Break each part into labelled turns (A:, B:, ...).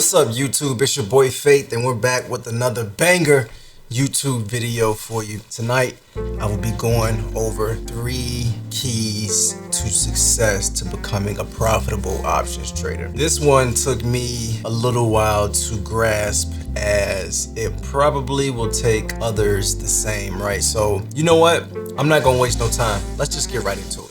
A: What's up, YouTube? It's your boy Faith, and we're back with another banger YouTube video for you. Tonight, I will be going over 3 keys to success to becoming a profitable options trader. This one took me a little while to grasp, as it probably will take others the same, right? So, you know what? I'm not gonna waste no time. Let's just get right into it.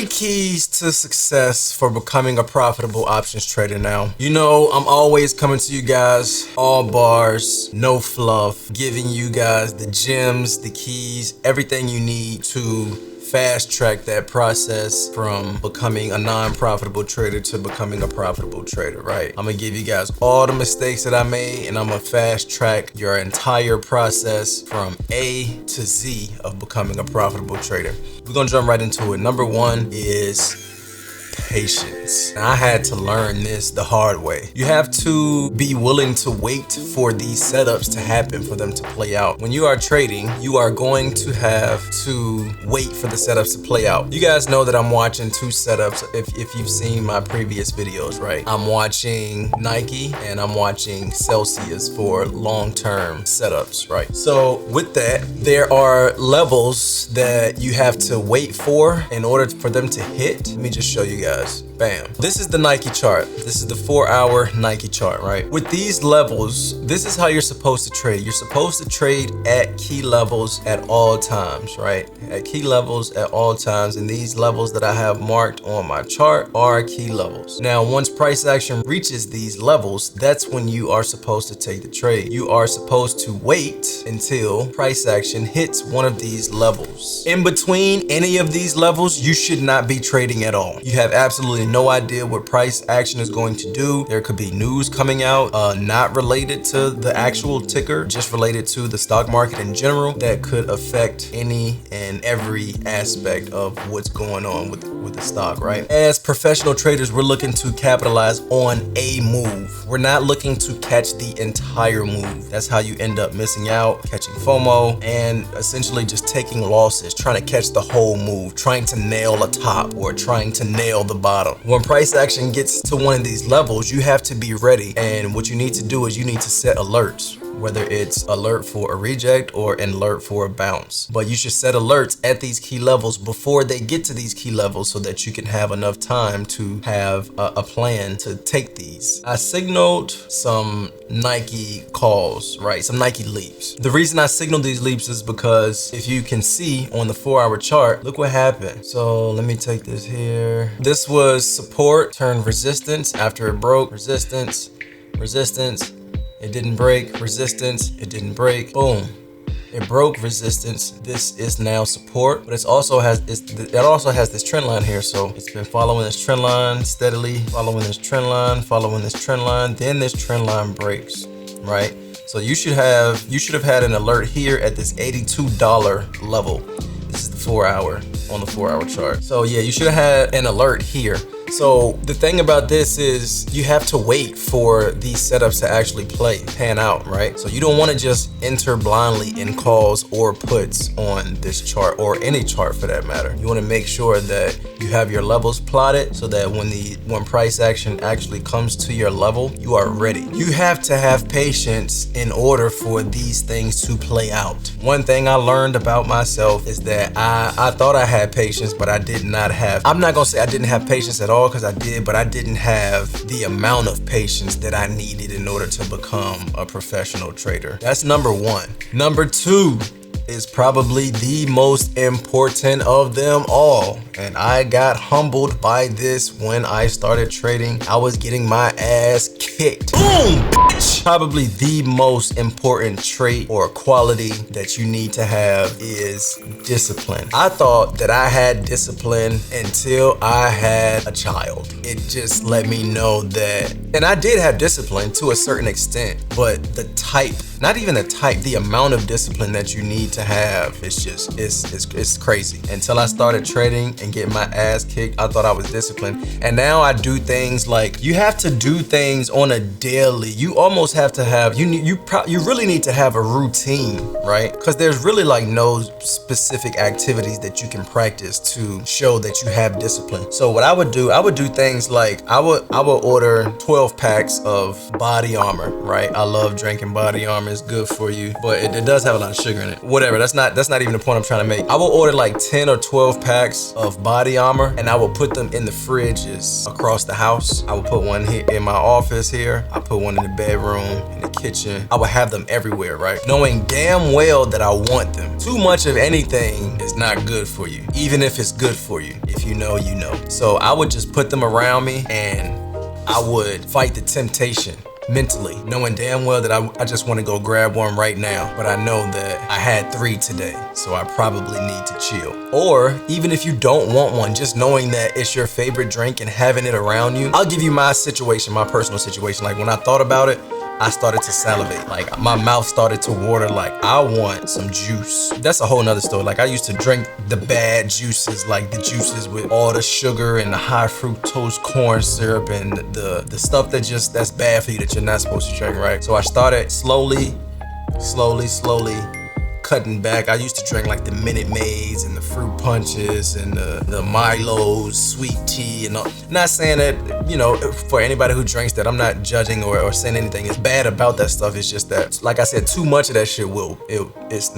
A: Keys to success for becoming a profitable options trader. Now, you know, I'm always coming to you guys, all bars, no fluff, giving you guys the gems, the keys, everything you need to fast track that process from becoming a non-profitable trader to becoming a profitable trader, right? I'm gonna give you guys all the mistakes that I made, and I'm gonna fast track your entire process from A to Z of becoming a profitable trader. We're gonna jump right into it. Number 1 is patience. I had to learn this the hard way. You have to be willing to wait for these setups to happen, for them to play out. When you are trading, you are going to have to wait for the setups to play out. You guys know that I'm watching 2 setups if you've seen my previous videos, right? I'm watching Nike and I'm watching Celsius for long-term setups, right? So with that, there are levels that you have to wait for in order for them to hit. Let me just show you guys. Bam. This is the Nike chart. This is the 4-hour Nike chart, right? With these levels, this is how you're supposed to trade. You're supposed to trade at key levels at all times, right? At key levels at all times. And these levels that I have marked on my chart are key levels. Now, once price action reaches these levels, that's when you are supposed to take the trade. You are supposed to wait until price action hits one of these levels. In between any of these levels, you should not be trading at all. You have absolutely no idea what price action is going to do. There could be news coming out not related to the actual ticker, just related to the stock market in general, that could affect any and every aspect of what's going on with the stock, right? As professional traders, we're looking to capitalize on a move. We're not looking to catch the entire move. That's how you end up missing out, catching FOMO, and essentially just taking losses, trying to catch the whole move, trying to nail a top or trying to nail the bottom. When price action gets to one of these levels, you have to be ready. And what you need to do is you need to set alerts, whether it's alert for a reject or an alert for a bounce. But you should set alerts at these key levels before they get to these key levels so that you can have enough time to have a plan to take these. I signaled some Nike calls, right? Some Nike leaps. The reason I signaled these leaps is because if you can see on the 4-hour chart, look what happened. So let me take this here. This was support turned resistance after it broke. Resistance, resistance. It didn't break. Resistance, it didn't break. Boom. It broke resistance. This is now support, but it also has this trend line here. So it's been following this trend line steadily, following this trend line, following this trend line. Then this trend line breaks, right? So you should have had an alert here at this $82 level. This is the 4-hour on the 4-hour chart. So yeah, you should have had an alert here. So the thing about this is you have to wait for these setups to actually pan out, right? So you don't want to just enter blindly in calls or puts on this chart, or any chart for that matter. You want to make sure that you have your levels plotted so that when price action actually comes to your level, you are ready. You have to have patience in order for these things to play out. One thing I learned about myself is that I thought I had patience, but I did not have. I'm not gonna say I didn't have patience at all, because I did, but I didn't have the amount of patience that I needed in order to become a professional trader. That's number 1. Number 2 is probably the most important of them all. And I got humbled by this when I started trading. I was getting my ass kicked. Boom, bitch! Probably the most important trait or quality that you need to have is discipline. I thought that I had discipline until I had a child. It just let me know that, and I did have discipline to a certain extent, but the type, not even the type, the amount of discipline that you need to have. It's crazy. Until I started trading and getting my ass kicked, I thought I was disciplined. And now I do things like, you have to do things on a daily. You almost have to have, you really need to have a routine, right? Because there's really like no specific activities that you can practice to show that you have discipline. So what I would do things like, I would order 12 packs of body armor, right? I love drinking body armor. It's good for you, but it does have a lot of sugar in it. Whatever, that's not even the point I'm trying to make. I will order like 10 or 12 packs of body armor, and I will put them in the fridges across the house. I will put one here in my office here. I put one in the bedroom, in the kitchen. I will have them everywhere, right? Knowing damn well that I want them. Too much of anything is not good for you, even if it's good for you. If you know, you know. So I would just put them around me, and I would fight the temptation mentally, knowing damn well that I just want to go grab one right now, but I know that I had 3 today, so I probably need to chill. Or even if you don't want one, just knowing that it's your favorite drink and having it around you. I'll give you my situation, my personal situation. Like when I thought about it, I started to salivate. Like my mouth started to water, like I want some juice. That's a whole nother story. Like I used to drink the bad juices, like the juices with all the sugar and the high fructose corn syrup and the stuff that's bad for you that you're not supposed to drink, right? So I started slowly cutting back. I used to drink like the Minute Maids and the fruit punches and the Milo's, sweet tea, and all. Not saying that, you know, for anybody who drinks that, I'm not judging or saying anything is bad about that stuff. It's just that, like I said, too much of that shit it's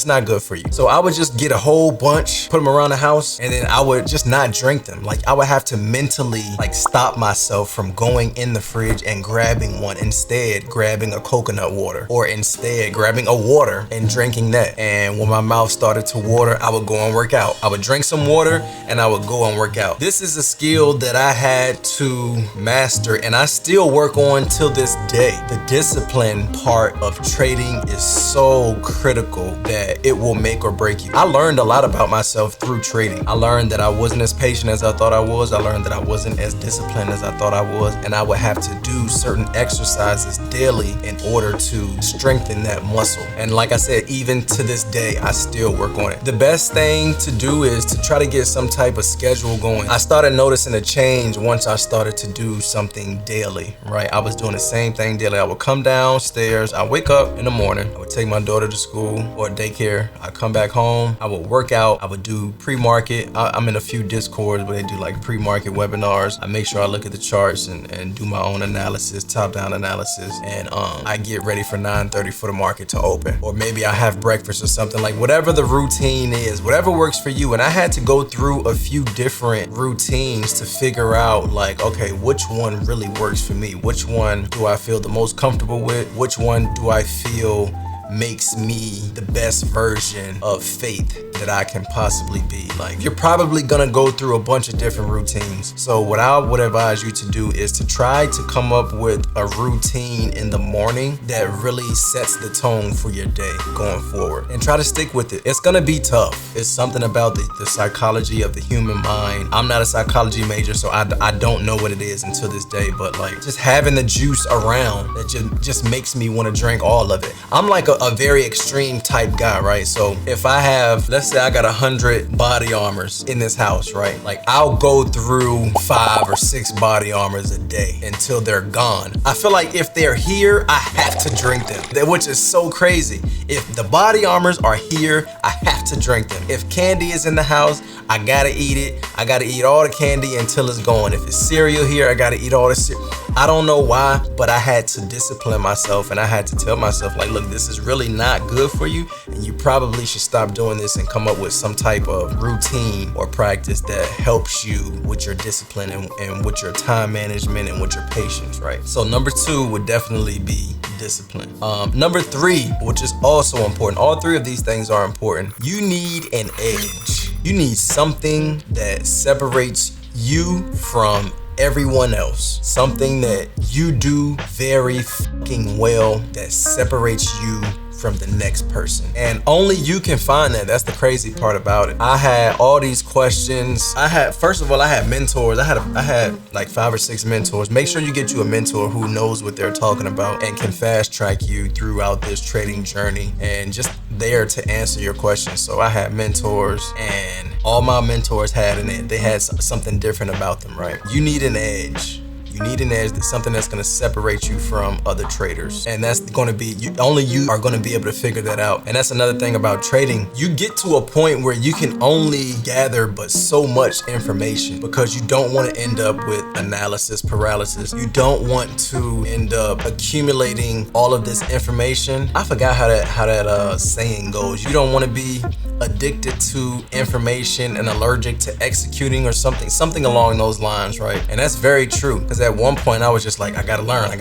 A: not good for you. So I would just get a whole bunch, put them around the house, and then I would just not drink them. Like I would have to mentally like stop myself from going in the fridge and grabbing one, instead grabbing a coconut water, or instead grabbing a water and drinking that. And when my mouth started to water, I would go and work out. I would drink some water and I would go and work out. This is a skill that I had to master, and I still work on till this day. The discipline part of trading is so critical that it will make or break you. I learned a lot about myself through trading. I learned that I wasn't as patient as I thought I was. I learned that I wasn't as disciplined as I thought I was, and I would have to do certain exercises daily in order to strengthen that muscle. And like I said, even to this day, I still work on it. The best thing to do is to try to get some type of schedule going. I started noticing a change once I started to do something daily, right? I was doing the same thing daily. I would come downstairs, I wake up in the morning, I would take my daughter to school or daycare, I come back home, I would work out, I would do pre-market. I'm in a few discords where they do like pre-market webinars. I make sure I look at the charts and do my own analysis, top-down analysis, and I get ready for 9:30 for the market to open. Or maybe I have breakfast or something, like whatever the routine is, whatever works for you. And I had to go through a few different routines to figure out like, okay, which one really works for me? Which one do I feel the most comfortable with? Which one do I feel makes me the best version of Faith that I can possibly be? Like, you're probably gonna go through a bunch of different routines. So what I would advise you to do is to try to come up with a routine in the morning that really sets the tone for your day going forward, and try to stick with it. It's gonna be tough. It's something about the psychology of the human mind. I'm not a psychology major, so I don't know what it is until this day, but like just having the juice around, that just makes me want to drink all of it. I'm like a very extreme type guy, right? So if I have, let's say I got 100 body armors in this house, right? Like I'll go through 5 or 6 body armors a day until they're gone. I feel like if they're here, I have to drink them, which is so crazy. If the body armors are here, I have to drink them. If candy is in the house, I gotta eat it. I gotta eat all the candy until it's gone. If it's cereal here, I gotta eat all the cereal. I don't know why, but I had to discipline myself, and I had to tell myself like, look, this is really not good for you, and you probably should stop doing this and come up with some type of routine or practice that helps you with your discipline and with your time management and with your patience, right? So number 2 would definitely be discipline. Number 3, which is also important. All 3 of these things are important. You need an edge. You need something that separates you from everyone else. Something that you do very fucking well that separates you from the next person. And only you can find that. That's the crazy part about it. I had all these questions. First of all, I had mentors. I had like 5 or 6 mentors. Make sure you get you a mentor who knows what they're talking about and can fast track you throughout this trading journey. And just there to answer your questions. So I had mentors, and all my mentors had they had something different about them, right? You need an edge. You need an edge, something that's going to separate you from other traders. And that's going to be, only you are going to be able to figure that out. And that's another thing about trading. You get to a point where you can only gather but so much information, because you don't want to end up with analysis paralysis. You don't want to end up accumulating all of this information. I forgot how that saying goes. You don't want to be addicted to information and allergic to executing, or something along those lines, right? And that's very true, because at one point I was just like, I gotta learn.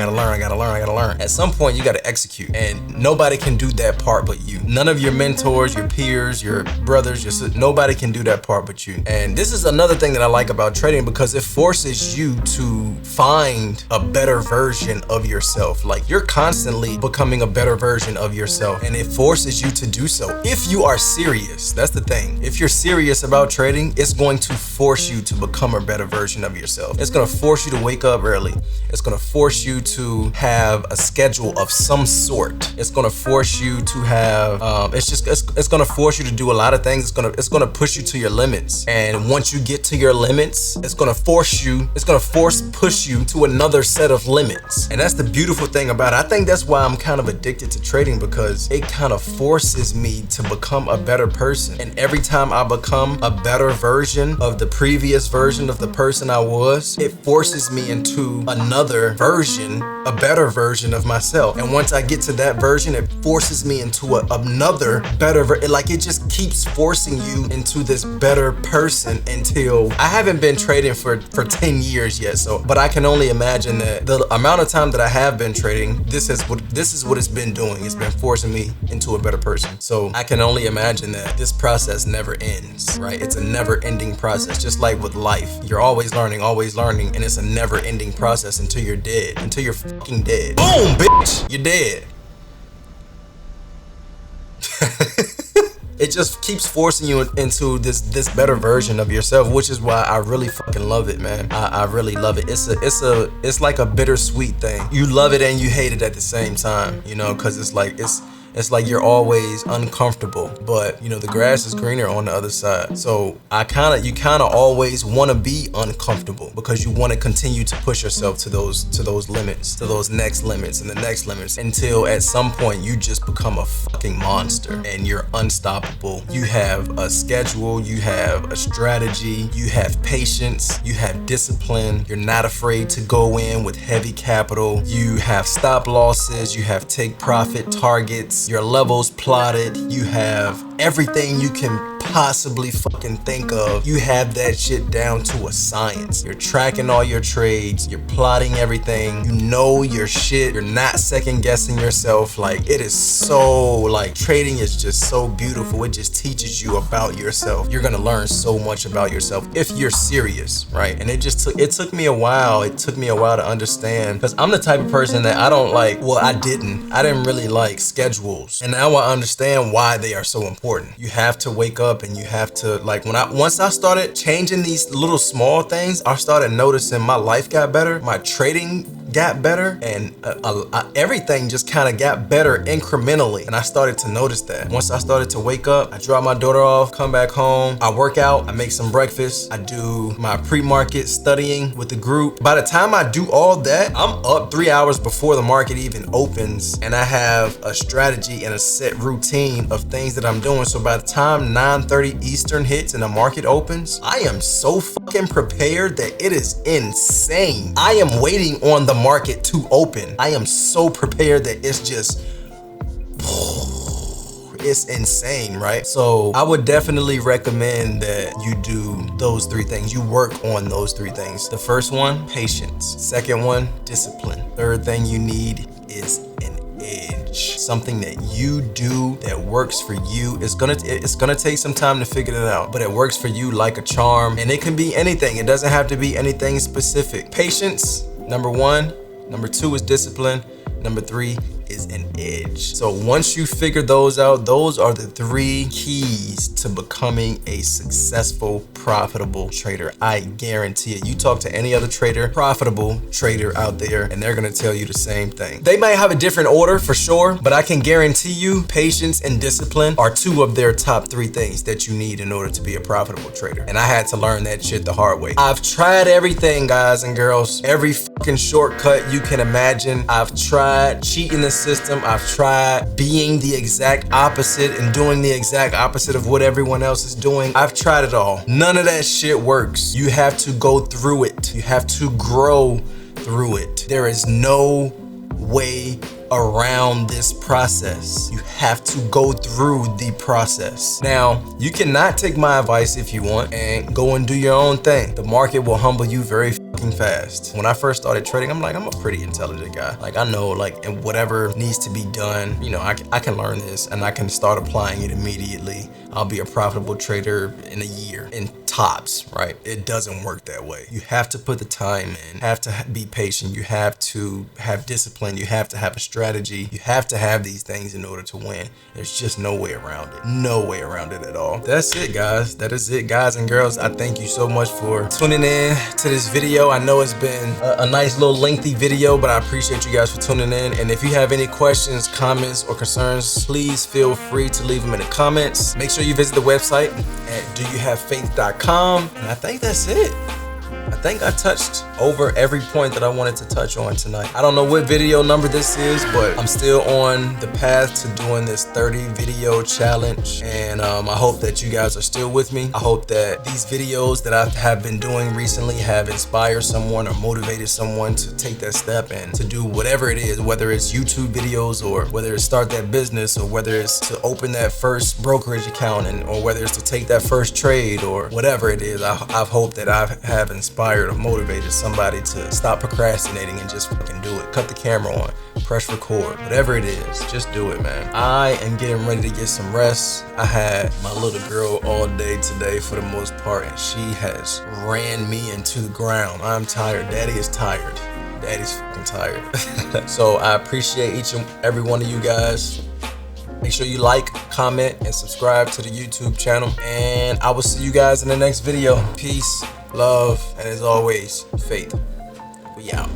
A: At some point you gotta execute, and nobody can do that part but you. None of your mentors, your peers, your brothers, your sisters, nobody can do that part but you. And this is another thing that I like about trading, because it forces you to find a better version of yourself. Like, you're constantly becoming a better version of yourself, and it forces you to do so. If you are serious, that's the thing. If you're serious about trading, it's going to force you to become a better version of yourself. It's gonna force you to wake up early. It's gonna force you to have a schedule of some sort. It's gonna force you to have, it's gonna force you to do a lot of things. It's gonna push you to your limits. And once you get to your limits, it's gonna push you to another set of limits. And that's the beautiful thing about it. I think that's why I'm kind of addicted to trading, because it kind of forces me to become a better person. And every time I become a better version of the previous version of the person I was, it forces me into another version, a better version of myself. And once I get to that version, it forces me into another better like, it just keeps forcing you into this better person until I haven't been trading for 10 years yet. So, but I can only imagine that the amount of time that I have been trading, this is what it's been doing. It's been forcing me into a better person. So I can only imagine that this process never ends, right? It's a never ending process. Just like with life, you're always learning, and it's a never ending process until you're dead, until you're fucking dead. Boom, bitch, you're dead. It just keeps forcing you into this better version of yourself, which is why I really fucking love it, man. I really love it. It's like a bittersweet thing. You love it and you hate it at the same time, you know, because it's like you're always uncomfortable, but you know, the grass is greener on the other side. So you kind of always want to be uncomfortable, because you want to continue to push yourself to those limits, to those next limits and the next limits, until at some point you just become a fucking monster and you're unstoppable. You have a schedule, you have a strategy, you have patience, you have discipline. You're not afraid to go in with heavy capital. You have stop losses, you have take profit targets, your levels plotted, you have everything you can possibly fucking think of. You have that shit down to a science. You're tracking all your trades, you're plotting everything, you know your shit, you're not second guessing yourself. Like, it is so, like, trading is just so beautiful. It just teaches you about yourself. You're gonna learn so much about yourself if you're serious, right? And it took me a while. It took me a while to understand, because I'm the type of person that I didn't really like schedules. And now I understand why they are so important. You have to wake up, and you have to, like, once I started changing these little small things, I started noticing my life got better, my trading got better, and everything just kind of got better incrementally. And I started to notice that. Once I started to wake up, I drop my daughter off, come back home, I work out, I make some breakfast, I do my pre-market studying with the group. By the time I do all that, I'm up 3 hours before the market even opens, and I have a strategy and a set routine of things that I'm doing. So by the time 9:30 Eastern hits and the market opens, I am so fucking prepared that it is insane. I am waiting on the market to open. I am so prepared that it's insane, right? So I would definitely recommend that you do those three things. You work on those three things. The first one, patience. Second one, discipline. Third thing you need is an edge. Something that you do that works for you. It's gonna take some time to figure it out, but it works for you like a charm. And it can be anything. It doesn't have to be anything specific. Patience, number one. Number two is discipline. Number three, is an edge. So once you figure those out, those are the 3 keys to becoming a successful, profitable trader. I guarantee it. You talk to any other trader, profitable trader out there, and they're gonna tell you the same thing. They might have a different order for sure, but I can guarantee you patience and discipline are 2 of their top 3 things that you need in order to be a profitable trader. And I had to learn that shit the hard way. I've tried everything, guys and girls, every fucking shortcut you can imagine. I've tried cheating the system. I've tried being the exact opposite and doing the exact opposite of what everyone else is doing. I've tried it all. None of that shit works. You have to go through it. You have to grow through it. There is no way around this process. You have to go through the process. Now, you cannot take my advice if you want and go and do your own thing. The market will humble you very fucking fast. When I first started trading, I'm like, I'm a pretty intelligent guy. Like, I know, like, and whatever needs to be done, you know, I can learn this and I can start applying it immediately. I'll be a profitable trader in a year, in tops, right? It doesn't work that way. You have to put the time in, you have to be patient, you have to have discipline, you have to have a strategy, you have to have these things in order to win. There's just no way around it. No way around it at all. That's it, guys. That is it, guys and girls. I thank you so much for tuning in to this video. I know it's been a nice little lengthy video, but I appreciate you guys for tuning in. And if you have any questions, comments, or concerns, please feel free to leave them in the comments. Make sure you visit the website at doyouhavefaith.com. And I think that's it. I think I touched over every point that I wanted to touch on tonight. I don't know what video number this is, but I'm still on the path to doing this 30 video challenge. And I hope that you guys are still with me. I hope that these videos that I have been doing recently have inspired someone or motivated someone to take that step and to do whatever it is, whether it's YouTube videos or whether it's start that business or whether it's to open that first brokerage account or whether it's to take that first trade or whatever it is. I've hoped that I have inspired or motivated somebody to stop procrastinating and just fucking do it. Cut the camera on, press record, whatever it is, just do it, man. I am getting ready to get some rest. I had my little girl all day today for the most part, and she has ran me into the ground. I'm tired. Daddy is tired. Daddy's fucking tired. So I appreciate each and every one of you guys. Make sure you like, comment, and subscribe to the YouTube channel. And I will see you guys in the next video. Peace, love, and as always, faith. We out.